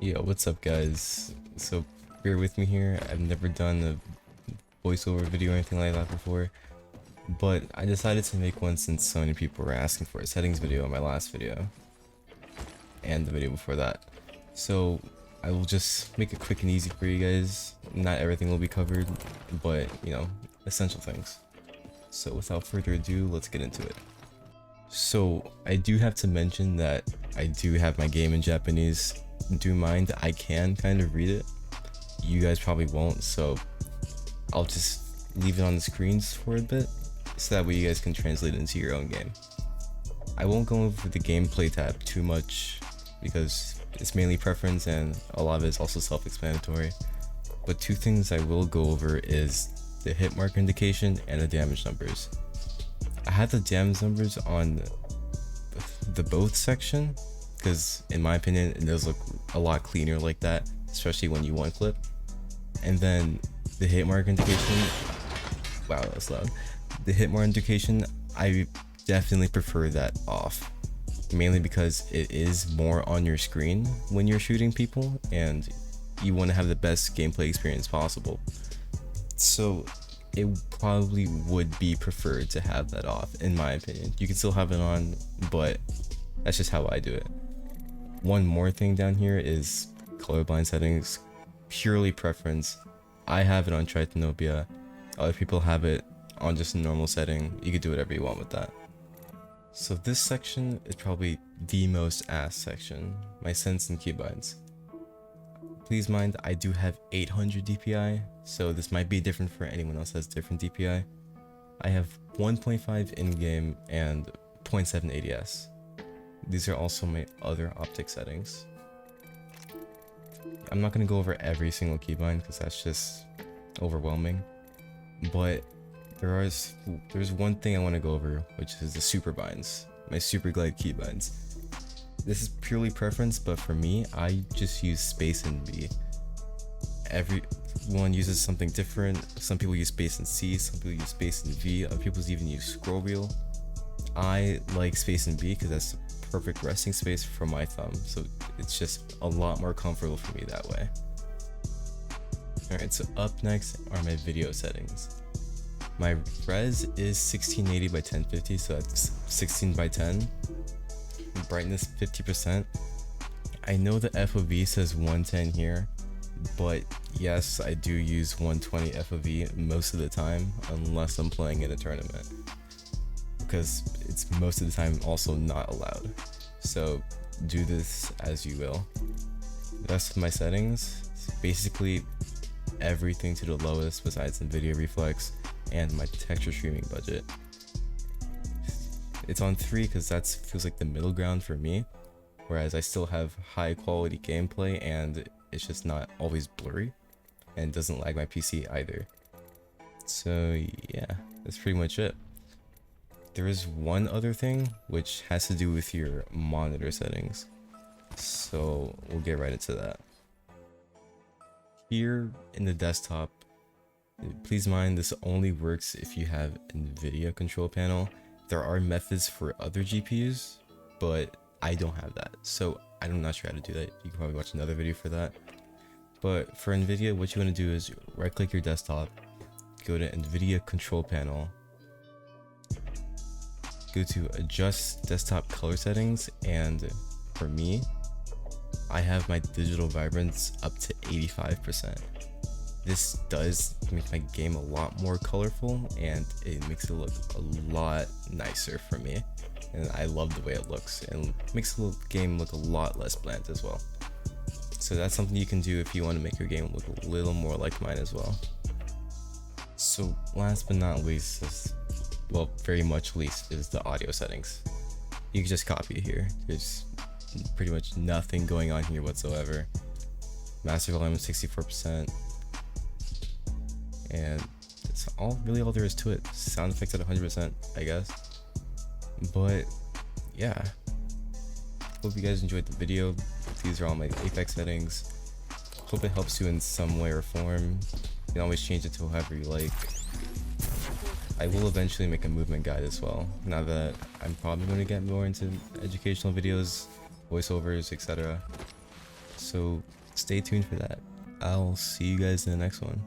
Yo, what's up guys? So bear with me here. I've never done a voiceover video or anything like that before, but I decided to make one since so many people were asking for a settings video in my last video and the video before that. So I will just make it quick and easy for you guys. Not everything will be covered, but you know, essential things. So without further ado, let's get into it. So I do have to mention that I do have my game in Japanese. Do mind, I can kind of read it. You guys probably won't, so I'll just leave it on the screens for a bit so that way you guys can translate it into your own game. I won't go over the gameplay tab too much because it's mainly preference and a lot of it is also self-explanatory. But two things I will go over is the hit marker indication and the damage numbers. I have the damage numbers on the both section because in my opinion it does look a lot cleaner like that, especially when you one clip. And then the hit mark indication, wow, that's loud. The hit mark indication, I definitely prefer that off, mainly because it is more on your screen when you're shooting people and you want to have the best gameplay experience possible. So it probably would be preferred to have that off, in my opinion. You can still have it on, but that's just how I do it. One more thing down here is colorblind settings, purely preference. I have it on Tritanopia. Other people have it on just a normal setting. You could do whatever you want with that. So this section is probably the most ass section, my Sens and Keybinds. Please mind, I do have 800 DPI, so this might be different for anyone else that has different DPI. I have 1.5 in-game and 0.7 ADS. These are also my other optic settings. I'm not going to go over every single keybind because that's just overwhelming, but there's one thing I want to go over, which is the super binds, my super glide keybinds. This is purely preference, but for me, I just use space and B. Everyone uses something different. Some people use space and C, some people use space and V, other people even use scroll wheel. I like space and B because that's the perfect resting space for my thumb, so it's just a lot more comfortable for me that way. Alright, so up next are my video settings. My res is 1680 by 1050, so that's 16 by 10. Brightness 50%. I know the FOV says 110 here, but yes, I do use 120 FOV most of the time unless I'm playing in a tournament, because it's most of the time also not allowed. So do this as you will. The rest of my settings, basically everything to the lowest besides NVIDIA Reflex and my texture streaming budget. It's on 3 because that feels like the middle ground for me, whereas I still have high quality gameplay and it's just not always blurry and doesn't lag my PC either. So yeah, that's pretty much it. There is one other thing which has to do with your monitor settings, so we'll get right into that. Here in the desktop, please mind this only works if you have NVIDIA control panel. There are methods for other GPUs, but I don't have that, so I'm not sure how to do that. You can probably watch another video for that. But for NVIDIA, what you want to do is right click your desktop, go to NVIDIA control panel, go to adjust desktop color settings, and for me, I have my digital vibrance up to 85%. This does make my game a lot more colorful and it makes it look a lot nicer for me, and I love the way it looks and makes the game look a lot less bland as well. So that's something you can do if you want to make your game look a little more like mine as well. So last but not least, well, very much least, is the audio settings. You can just copy it here. There's pretty much nothing going on here whatsoever. Master volume 64%. And it's really all there is to it. Sound effects at 100%, I guess. But yeah, hope you guys enjoyed the video. These are all my Apex settings. Hope it helps you in some way or form. You can always change it to however you like. I will eventually make a movement guide as well, now that I'm probably going to get more into educational videos, voiceovers, etc. So stay tuned for that. I'll see you guys in the next one.